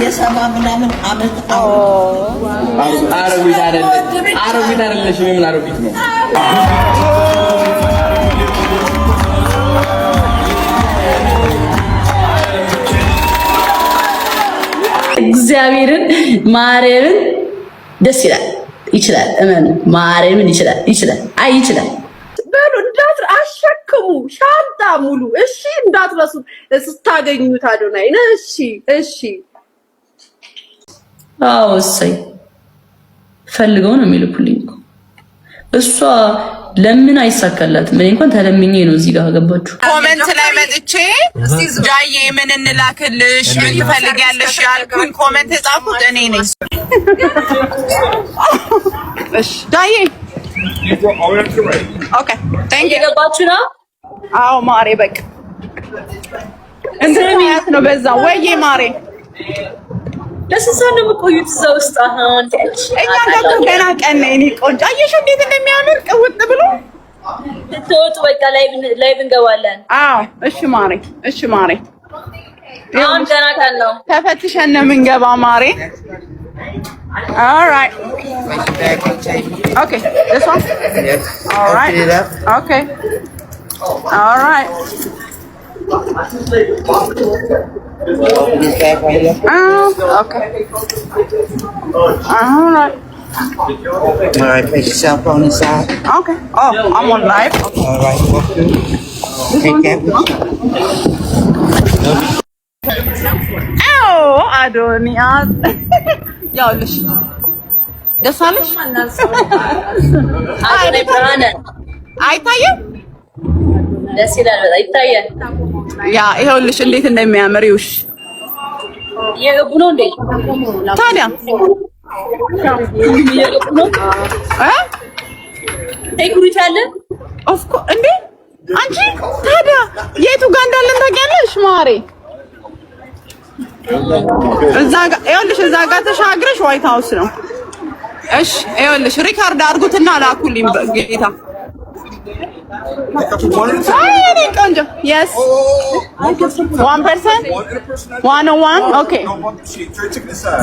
የሰባ ምናምን ዓመት አሮጊት አይደለሽም። ምን አሮጊት ነው? እግዚአብሔርን ማርያምን ደስ ይችላል እመኑ። ማርያምን ይችላል በሉ አሸክሙ ሻንጣ ሙሉ እሺ፣ እንዳትረሱ ስታገኙት አዶናይን። እሺ አዎ እሰይ ፈልገው ነው የሚልኩልኝ እኮ እሷ ለምን አይሳካላትም? እኔ እንኳን ተለምኜ ነው እዚህ ጋር ገባችሁ። ኮሜንት ላይ መጥቼ ጃዬ ምን እንላክልሽ ምን ትፈልጊያለሽ ያልኩኝ ኮሜንት የጻፉት እኔ ነኝ። እሺ ጃዬ ኦኬ ታንክ ዩ ገባችሁ ነው? አዎ ማሬ በቃ እንደሚያት ነው በዛ ወይዬ ማሬ ለስንት ነው የምቆዩት እዛ ውስጥ? አሁን እኛ ጋር ገና ቀን ነው። እኔ ቆንጆ አየሽ እንዴት እንደሚያምር ቅውጥ ብሎ ትወጡ በቃ ላይቭ እንገባለን። አዎ እሺ ማሬ አሁን ገና ቀን ነው። ተፈትሸን ነው የምንገባው ማሬ። alright okay this one yes alright okay alright okay alright Put your cell phone inside. okay oh I'm on live Alright, welcome. Take that with you. oh አዶኒያ ያው ልሽ ደስ አለሽ አይ ብራነ አይታየም ደስ ይላል በጣም ይታያል። ያ ይኸውልሽ እንዴት እንደሚያምር ይውሽ የገቡ ነው እንዴ ታዲያ የገቡ ነው ሴኩሪቲ አለ ኦፍ ኮርስ እንዴ አንቺ ታዲያ የቱ ጋር እንዳለን ታውቂያለሽ ማሬ? እዛ ጋር ይኸውልሽ እዛ ጋር ተሻግረሽ ዋይት ሃውስ ነው። እሺ ይኸውልሽ ሪካርድ አድርጉትና ላኩልኝ በጌታ አይ ቆንጆ yes 1% 101 okay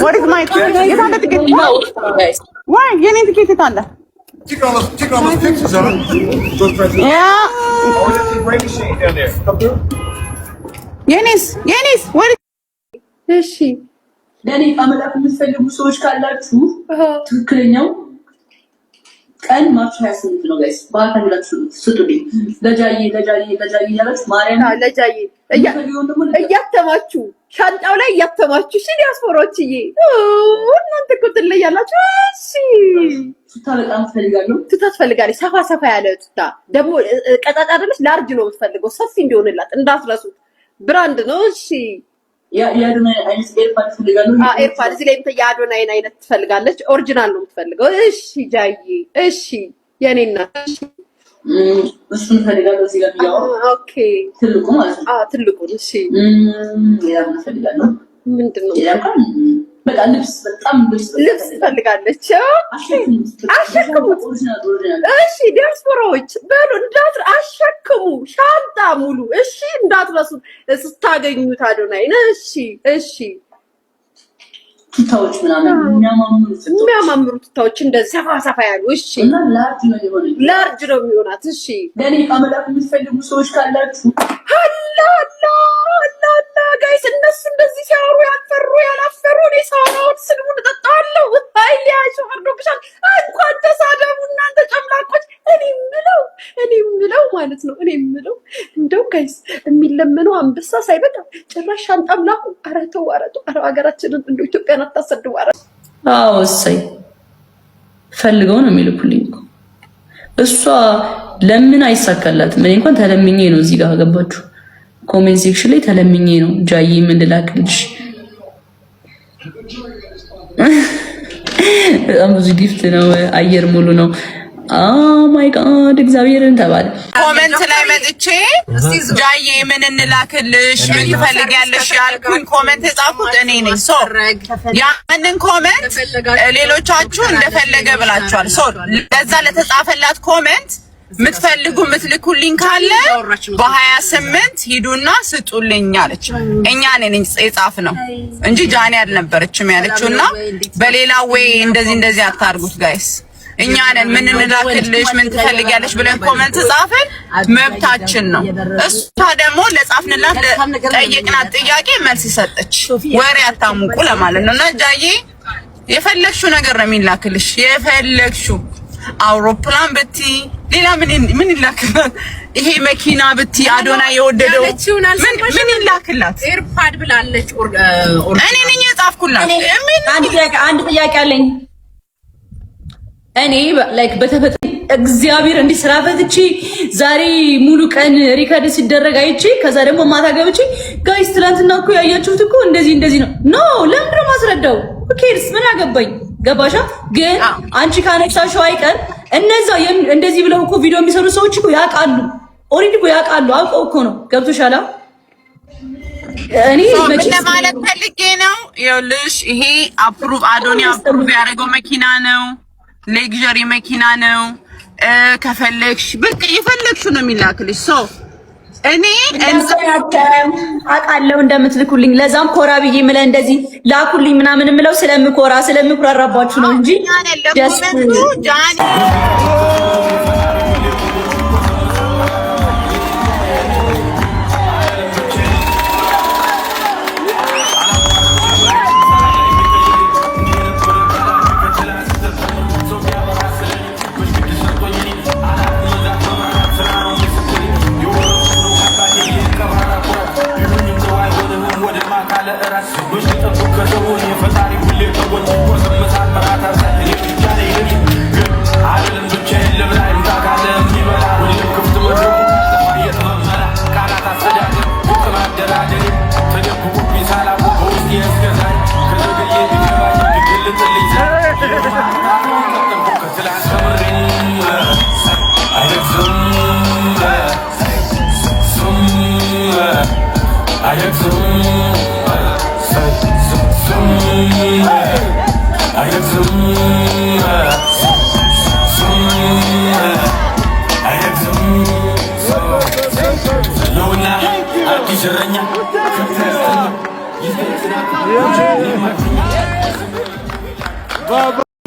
what is my የታለ ትኬት why የኔ ትኬት የታለ Check on those pictures, huh? yeah Brain machine down there. Come through. የኔስ what እሺ ለኔ አመላክ የምትፈልጉ ሰዎች ካላችሁ ትክክለኛው ቀን ማርች 28 ነው ጋይስ። በአካል ብላችሁ ስጡልኝ። ለጃዬ ያላችሁ ማርያም ለጃዬ እያተማችሁ ሻንጣው ላይ እያተማችሁ እሺ ዲያስፖራዎችዬ እናንተ እኮ ትለያላችሁ። እሺ ቱታ በጣም ትፈልጋለሁ። ቱታ ትፈልጋለች። ሰፋ ያለ ቱታ ደግሞ ቀጣጣ አይደለች፣ ላርጅ ነው የምትፈልገው ሰፊ እንዲሆንላት እንዳትረሱት። ብራንድ ነው። እሺ የአዶናይ አይነት ኤርፓድ ትፈልጋለሁ። ኤርፓድ እዚህ ላይ የአዶናይ አይነት ትፈልጋለች። ኦሪጂናል ነው የምትፈልገው። እሺ ጃዬ እሺ የኔ እናት እሱን ፈልጋለሁ። እዚህ ጋር ያው ኦኬ ትልቁ ማለት ነው። ትልቁን እሺ ያ ፈልጋለሁ። ምንድነው በቃ ልብስ ትፈልጋለች። አሸክሙት። እሺ ዲያስፖራዎች በሉ አሸክሙ ሻንጣ ሙሉ እሺ፣ እንዳትረሱ ስታገኙት አዶናይን። እሺ ቱታዎች ምናምን የሚያማምሩ ቱታዎች እንደዚህ ሰፋ ያሉ እሺ፣ እና ላርጅ ነው የሚሆናት። እሺ ለኔ አመላክ የምትፈልጉ ሰዎች ካላችሁ አላ ጋይስ እነሱ እንደዚህ ሲያወሩ ያላፈሩ እኔ ሳውራውን ስልሙን እጠጣለሁ። አይያሹ ወርዶብሻል። እንኳን ተሳደቡ እናንተ ጨምላቆች። እኔ የምለው ማለት ነው እንደው ጋይስ የሚለመነው አንበሳ ሳይበቃ ጭራሽ ሻንጣም ላኩ። ኧረ ተው ሀገራችንን እንደ ኢትዮጵያን አታሰድቡ። አዎ እሰይ ፈልገው ነው የሚልኩልኝ እኮ እሷ ለምን አይሳካላትም? እኔ እንኳን ተለምኜ ነው እዚህ ጋር ገባችሁ። ኮሜንት ሴክሽን ላይ ተለምኜ ነው ጃዬ ምን ልላክልሽ። በጣም ብዙ ጊፍት ነው፣ አየር ሙሉ ነው። ማይ ጋድ እግዚአብሔርን ተባለ። ኮሜንት ላይ መጥቼ ጃዬ ምን እንላክልሽ ምን ትፈልጊያለሽ ያልኩኝ ኮሜንት የጻፉት እኔ ነኝ። ሶ ያንን ኮሜንት ሌሎቻችሁ እንደፈለገ ብላችኋል። ሶ ለዛ ለተጻፈላት ኮሜንት ምትፈልጉ ምትልኩልኝ ካለ በ28 ሂዱና ስጡልኝ አለች። እኛ ነን የጻፍ ነው እንጂ ጃኒ አልነበረችም ያለችውና በሌላ ወይ እንደዚህ አታርጉት ጋይስ። እኛ ነን ምን እንላክልሽ ምን ትፈልጊያለሽ ብለን ኮሜንት ጻፈን መብታችን ነው። እሷ ደግሞ ለጻፍንላት ጠየቅናት ጥያቄ መልስ ሰጠች። ወሬ አታሙቁ ለማለት ነውና ጃዬ የፈለግሽው ነገር ነው የሚላክልሽ። የፈለግሽው አውሮፕላን ብቲ ሌላ ምን ይላክላት? ይሄ መኪና ብቲ አዶና የወደደው ምን ይላክላት? ኤርፓድ ብላለች። እኔ ነኝ የጻፍኩላት። አንድ ጥያቄ አለኝ። እኔ ላይክ በተፈጥሮ እግዚአብሔር እንዲህ ስራ ፈትቼ ዛሬ ሙሉ ቀን ሪከርድ ሲደረግ አይቼ ከዛ ደግሞ ማታ ገብቼ ጋይስ ትላንትና እኮ ያያችሁት እኮ እንደዚህ ነው። ኖ ለምንድን ነው ማስረዳው? ኦኬስ ምን አገባኝ? ገባሻ? ግን አንቺ ካነሳሽው አይቀር እነዛ እንደዚህ ብለው እኮ ቪዲዮ የሚሰሩ ሰዎች እኮ ያውቃሉ። ኦሬዲ እኮ ያውቃሉ። አውቀው እኮ ነው። ገብቶሻል? እኔ ለማለት ፈልጌ ነው። ይኸውልሽ ይሄ አፕሩቭ አዶኒያ አፕሩቭ ያደረገው መኪና ነው። ሌግዠሪ መኪና ነው። ከፈለግሽ በቃ የፈለግሽው ነው የሚላክልሽ። ሶ እኔ አውቃለሁ እንደምትልኩልኝ። ለዛም ኮራ ብዬ ምለ እንደዚህ ላኩልኝ ምናምን ምለው ስለምኩራራባችሁ ነው እንጂ ደስ ጃኒ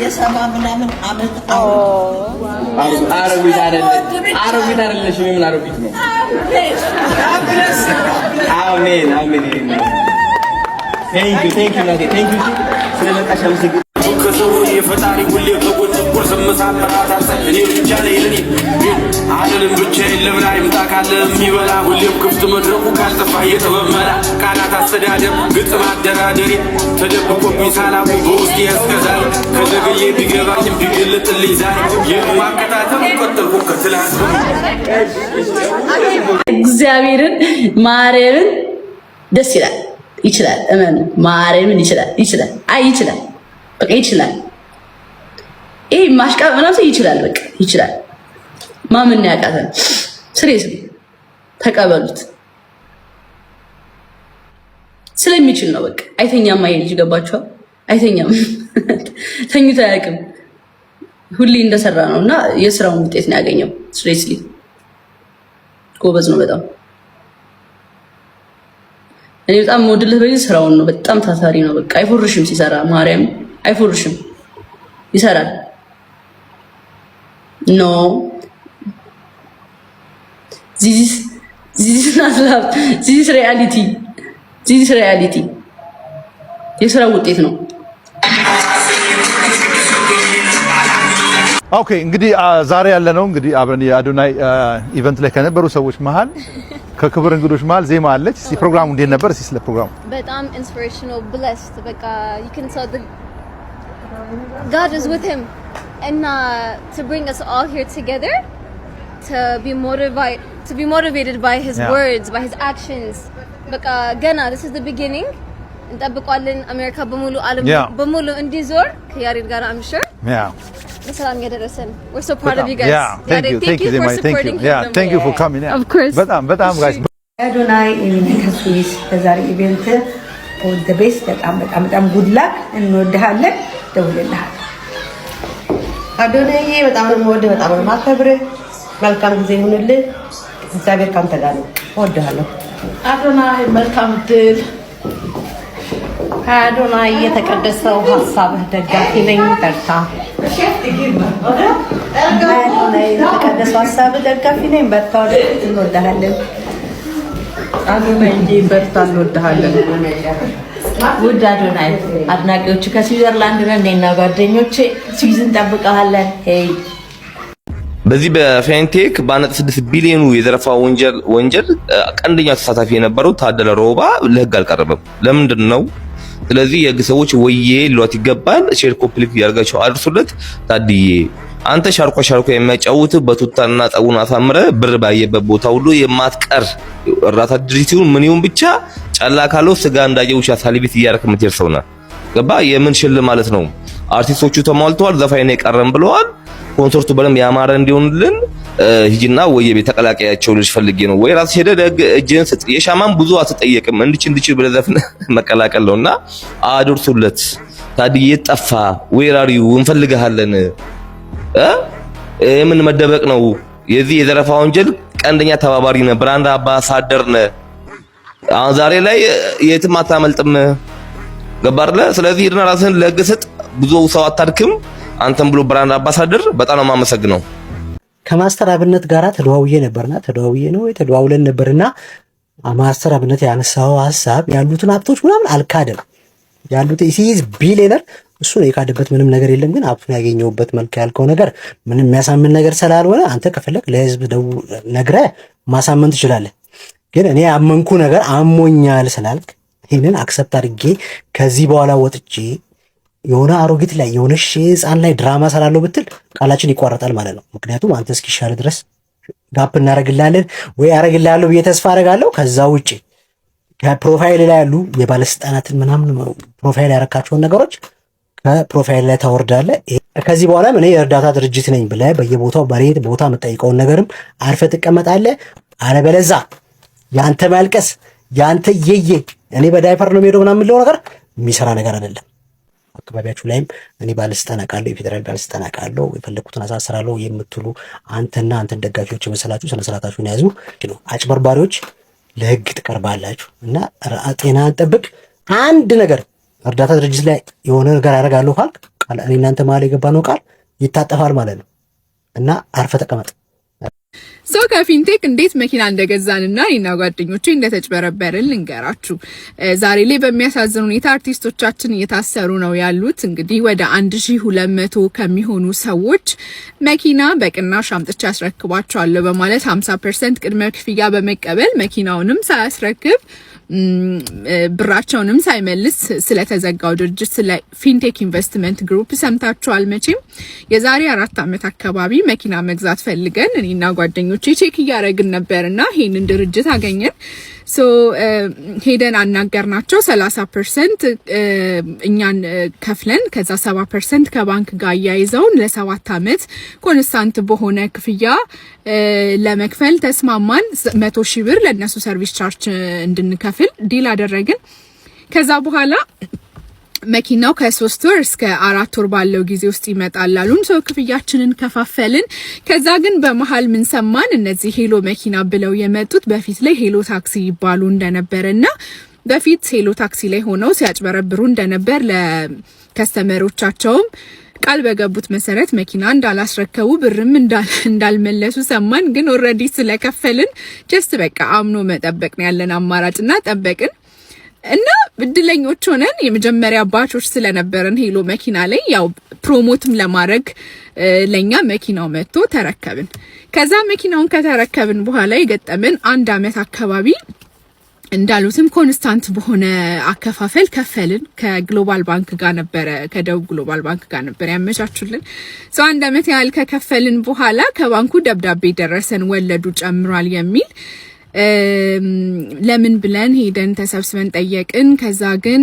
የሰባ ምናምን ዓመት አረቢት አይደለሽ ምን አረቢት ነው? አሜን አሜን። ቴንክ ዩ ናቴ ቴንክ ዩ ስለመጣሽ አመሰግናለሁ። ከሰው የፈጣሪ ሁሌ ከጎን ቁርስ ምሳ መራት አሰኝ እኔ ብቻ ነኝ ለኔ አይደለም ብቻዬን ለምን አይምጣ ካለ የሚበላ ሁሌም ክፍት መድረኩ ካልጠፋ የጥበብ መላ ቃላት አስተዳደር ግጥም አደራደሪ ተደብቆብኝ ሳላውቅ በውስጤ ያስገዛል ከዘገየ ቢገባኝም ቢገልጥልኝ ዛሬ የማቀጣጠል ቀጠልኩ ከትላንት እግዚአብሔርን ማርያምን ደስ ይችላል እመኑ። ማርያምን ይችላል አይ ይችላል በቃ ይችላል። ይሄ ማሽቃበጥ ምናምን ይችላል በቃ ይችላል። ማመን ያቃተን ሲሪየስሊ ተቀበሉት። ስለሚችል ነው በቃ። አይተኛም አይል ልጅ ገባችኋል? አይተኛም ተኝቶ አያውቅም። ሁሌ እንደሰራ ነውና የስራውን ውጤት ነው ያገኘው። ሲሪየስሊ ጎበዝ ነው በጣም። እኔ በጣም ሞድልህ በዚህ ስራውን ነው። በጣም ታታሪ ነው በቃ። አይፎርሽም ሲሰራ ማርያም አይፎርሽም ይሰራል። ኖ this is not love, this is reality የስራ ውጤት ነው። ኦኬ እንግዲህ ዛሬ ያለነው እንግዲህ አብረን የአዶናይ ኢቨንት ላይ ከነበሩ ሰዎች መሃል ከክብር እንግዶች መሃል ዜማ አለች። እስቲ ፕሮግራሙ እንዴት ነበር? እስቲ ስለ ፕሮግራሙ በጣም inspirational blessed በቃ you can tell the God is with him and to bring us all here together to be motivated by his words, by his actions በቃ ገና this is the beginning እንጠብቀዋለን። አሜሪካ በሙሉ ዓለም በሙሉ እንዲዞር ከያሬድ ጋር I'm sure በሰላም ያደረሰን we're so proud of you guys. Thank you for supporting him. Thank you for coming. Of course በጣም guys አዶናይ ከስዊስ በዛሬ ኢቨንት all the best በጣም good luck እንወድሃለን። ደውልልሃል አዶናይ በጣም ነው የምወደው በጣም ነው የማከብርህ። መልካም ጊዜ ይሁንልህ። እግዚአብሔር ካንተ ጋር ነው። እወድሃለሁ። አዶናይ መልካም ድል። አዶናይ የተቀደሰው ሀሳብህ ደጋፊ ነኝ። በርታ። አዶናይ የተቀደሰው ሀሳብህ ደጋፊ ነኝ። በርታ። ወደፊት እንወድሃለን። አዶናይ በርታ፣ እንወድሃለን። ውድ አዶናይ አድናቂዎች ከስዊዘርላንድ ነን እና ጓደኞቼ ስዊዝን እንጠብቀሃለን። ሄይ በዚህ በፌንቴክ በ1.6 ቢሊዮኑ የዘረፋ ወንጀል ቀንደኛ ተሳታፊ የነበረው ታደለ ሮባ ለህግ አልቀረበም። ለምንድን ነው? ስለዚህ የህግ ሰዎች ወዬ ሊሏት ይገባል። ሼር ኮፕሊክ ያርጋቸው አድርሱለት። ታድዬ አንተ ሻርኳ የሚያጫውት በቱታና ጸጉን አሳምረ ብር ባየበት ቦታ ሁሉ የማትቀር እርዳታ ድርጅቱን ምን ይሁን ብቻ ጫላ ካለው ስጋ እንዳየውሻ ሳሊቤት እያረክ የምትሄድ ሰው ነህ። ገባ? የምን ሽል ማለት ነው? አርቲስቶቹ ተሟልተዋል፣ ዘፋኝ ነው የቀረን ብለዋል። ኮንሰርቱ በደንብ ያማረ እንዲሆንልን ሂጂና ወይ ቤት ተቀላቀያቸው ልጅ ፈልጌ ነው ወይ ራስ ሄደ እጅን ስጥ። የሻማን ብዙ አትጠየቅም። እንድች ብለህ ዘፍነ መቀላቀል ነውና አድርሱለት። ታዲያ ጠፋ ወይራሪው እንፈልግሃለን። ምን መደበቅ ነው? የዚህ የዘረፋ ወንጀል ቀንደኛ ተባባሪ ነህ፣ ብራንድ አምባሳደር ነህ። አሁን ዛሬ ላይ የትም አታመልጥም። ገባርለ? ስለዚህ ሄድና ራስህን ለህግ ስጥ። ብዙ ሰው አታድክም። አንተም ብሎ ብራንድ አምባሳደር በጣም ነው የማመሰግነው። ከማስተር አብነት ጋራ ተደዋውለን ነበርና ማስተር አብነት ያነሳው ሐሳብ ያሉትን ሀብቶች ምናምን አልካደም። ያሉት ሲዝ ቢሊየነር እሱ ነው የካደበት ምንም ነገር የለም። ግን ሀብቱን ያገኘውበት መልክ ያልከው ነገር ምንም የሚያሳምን ነገር ስላልሆነ አንተ ከፈለክ ለህዝብ ነግረህ ማሳመን ትችላለህ። ግን እኔ ያመንኩ ነገር አሞኛል ስላልክ ይሄንን አክሰፕት አድርጌ ከዚህ በኋላ ወጥቼ የሆነ አሮጊት ላይ የሆነ ህፃን ላይ ድራማ ሰራለው ብትል ቃላችን ይቋረጣል ማለት ነው። ምክንያቱም አንተ እስኪሻለ ድረስ ጋፕ እናደርግልሃለን ወይ አደርግልሃለሁ ብዬ ተስፋ አደርጋለሁ። ከዛ ውጪ ከፕሮፋይል ላይ ያሉ የባለስልጣናትን ምናምን ፕሮፋይል ያረካቸውን ነገሮች ከፕሮፋይል ላይ ታወርዳለህ። ከዚህ በኋላ እኔ የእርዳታ ድርጅት ነኝ ብለህ በየቦታው በሬት ቦታ የምጠይቀውን ነገርም አርፈህ ትቀመጣለህ። አለበለዛ ያንተ ማልቀስ ያንተ የየ እኔ በዳይፐር ነው የምሄደው ምናምን የሚለው ነገር የሚሰራ ነገር አይደለም። አካባቢያችሁ ላይም እኔ ባለስልጣን አውቃለሁ፣ የፌደራል ባለስልጣን አውቃለሁ፣ የፈለኩትን አሳስራለሁ የምትሉ አንተና አንተን ደጋፊዎች የመሰላችሁ ስነ ስርዓታችሁን ያዙ። አጭበርባሪዎች ለህግ ትቀርባላችሁ እና ጤናን ጠብቅ። አንድ ነገር እርዳታ ድርጅት ላይ የሆነ ነገር ያደርጋለሁ ካልክ ቃል እኔ እናንተ መሀል የገባነው ቃል ይታጠፋል ማለት ነው እና አርፈ ተቀመጥ። ሰው ከፊንቴክ እንዴት መኪና እንደገዛንና እኔና ጓደኞቼ እንደተጭበረበርን ልንገራችሁ። ዛሬ ላይ በሚያሳዝን ሁኔታ አርቲስቶቻችን እየታሰሩ ነው ያሉት። እንግዲህ ወደ 1200 ከሚሆኑ ሰዎች መኪና በቅናሽ አምጥቼ አስረክባቸዋለሁ በማለት 50% ቅድመ ክፍያ በመቀበል መኪናውንም ሳያስረክብ ብራቸውንም ሳይመልስ ስለተዘጋው ድርጅት ስለ ፊንቴክ ኢንቨስትመንት ግሩፕ ሰምታችኋል መቼም። የዛሬ 4 ዓመት አካባቢ መኪና መግዛት ፈልገን እኔና ጓደኞቼ ቼክ እያደረግን ነበርና ይሄንን ድርጅት አገኘን። ሶ ሄደን አናገርናቸው። 30% እኛን ከፍለን ከዛ 70% ከባንክ ጋር ያይዘውን ለ7 ዓመት ኮንስታንት በሆነ ክፍያ ለመክፈል ተስማማን። 100,000 ብር ለነሱ ሰርቪስ ቻርጅ እንድንከፍል ዲል አደረግን። ከዛ በኋላ መኪናው ከ3 ወር እስከ 4 ወር ባለው ጊዜ ውስጥ ይመጣል አሉን። ሰው ክፍያችንን ከፋፈልን። ከዛ ግን በመሃል ምን ሰማን? እነዚህ ሄሎ መኪና ብለው የመጡት በፊት ላይ ሄሎ ታክሲ ይባሉ እንደነበረና በፊት ሄሎ ታክሲ ላይ ሆነው ሲያጭበረብሩ እንደነበር ለከስተመሮቻቸውም ቃል በገቡት መሰረት መኪና እንዳላስረከቡ ብርም እንዳልመለሱ ሰማን። ግን ኦሬዲ ስለከፈልን ጀስት በቃ አምኖ መጠበቅ ነው ያለን አማራጭና ጠበቅን። እና እድለኞች ሆነን የመጀመሪያ ባቾች ስለነበረን ሄሎ መኪና ላይ ያው ፕሮሞትም ለማድረግ ለኛ መኪናው መጥቶ ተረከብን። ከዛ መኪናውን ከተረከብን በኋላ የገጠመን 1 ዓመት አካባቢ እንዳሉትም ኮንስታንት በሆነ አከፋፈል ከፈልን። ከግሎባል ባንክ ጋር ነበረ ከደቡብ ግሎባል ባንክ ጋር ነበር ያመቻቹልን። 1 ዓመት ያህል ከከፈልን በኋላ ከባንኩ ደብዳቤ ደረሰን ወለዱ ጨምሯል የሚል። ለምን ብለን ሄደን ተሰብስበን ጠየቅን። ከዛ ግን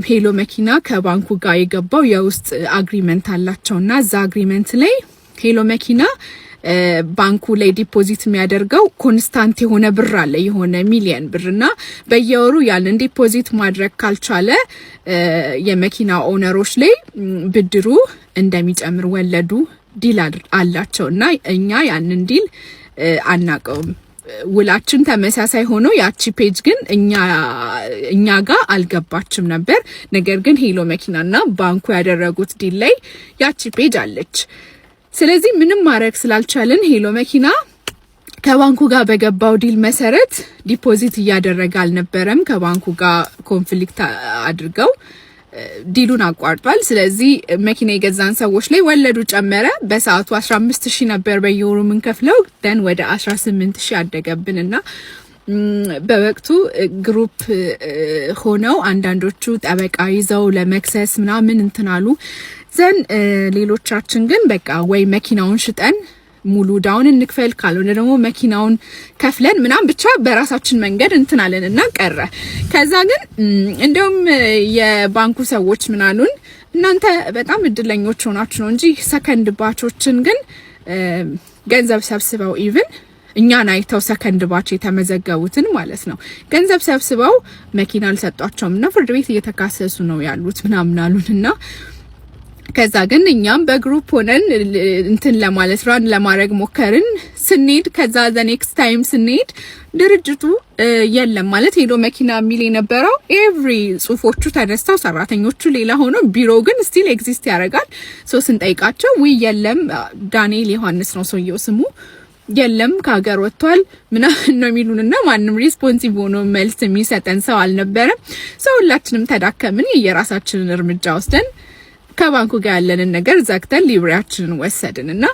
ሄሎ መኪና ከባንኩ ጋር የገባው የውስጥ አግሪመንት አላቸውና እዛ አግሪመንት ላይ ሄሎ መኪና ባንኩ ላይ ዲፖዚት የሚያደርገው ኮንስታንት የሆነ ብር አለ፣ የሆነ ሚሊየን ብርና በየወሩ ያንን ዲፖዚት ማድረግ ካልቻለ የመኪና ኦነሮች ላይ ብድሩ እንደሚጨምር ወለዱ ዲል አላቸውና እኛ ያንን ዲል አናቀውም። ውላችን ተመሳሳይ ሆኖ ያቺ ፔጅ ግን እኛ ጋር አልገባችም ነበር። ነገር ግን ሄሎ መኪናና ባንኩ ያደረጉት ዲል ላይ ያቺ ፔጅ አለች። ስለዚህ ምንም ማድረግ ስላልቻለን ሄሎ መኪና ከባንኩ ጋር በገባው ዲል መሰረት ዲፖዚት እያደረገ አልነበረም። ከባንኩ ጋር ኮንፍሊክት አድርገው ዲሉን አቋርጧል። ስለዚህ መኪና የገዛን ሰዎች ላይ ወለዱ ጨመረ። በሰዓቱ 15000 ነበር በየወሩ ምን ከፍለው ደን ወደ 18000 አደገብንና በወቅቱ ግሩፕ ሆነው አንዳንዶቹ ጠበቃ ይዘው ለመክሰስ ምናምን እንትናሉ ዘን ሌሎቻችን ግን በቃ ወይ መኪናውን ሽጠን ሙሉ ዳውን እንክፈል ካልሆነ ደግሞ መኪናውን ከፍለን ምናም ብቻ በራሳችን መንገድ እንትናለንና ቀረ። ከዛ ግን እንደውም የባንኩ ሰዎች ምናሉን እናንተ በጣም እድለኞች ሆናችሁ ነው እንጂ ሰከንድ ባቾችን ግን ገንዘብ ሰብስበው ኢቭን እኛን አይተው ሰከንድ ባች የተመዘገቡትን ማለት ነው ገንዘብ ሰብስበው መኪና አልሰጧቸውምና ፍርድ ቤት እየተካሰሱ ነው ያሉት ምናምን አሉንና ከዛ ግን እኛም በግሩፕ ሆነን እንትን ለማለት ራን ለማድረግ ሞከርን። ስንሄድ ከዛ ዘ ኔክስት ታይም ስንሄድ ድርጅቱ የለም ማለት ሄሎ መኪና የሚል የነበረው ኤቭሪ ጽሁፎቹ ተነስተው ሰራተኞቹ ሌላ ሆኖ ቢሮ ግን ስቲል ኤግዚስት ያደርጋል። ሶ ስንጠይቃቸው ወይ የለም ዳንኤል ዮሐንስ ነው ሰውየው ስሙ የለም ከሀገር ወጥቷል ምናምን ነው የሚሉንና ማንም ሪስፖንሲቭ ሆኖ መልስ የሚሰጠን ሰው አልነበረም። ሰው ሁላችንም ተዳከምን። የራሳችንን እርምጃ ወስደን ከባንኩ ጋር ያለንን ነገር ዘግተን ሊብሬያችንን ወሰድንና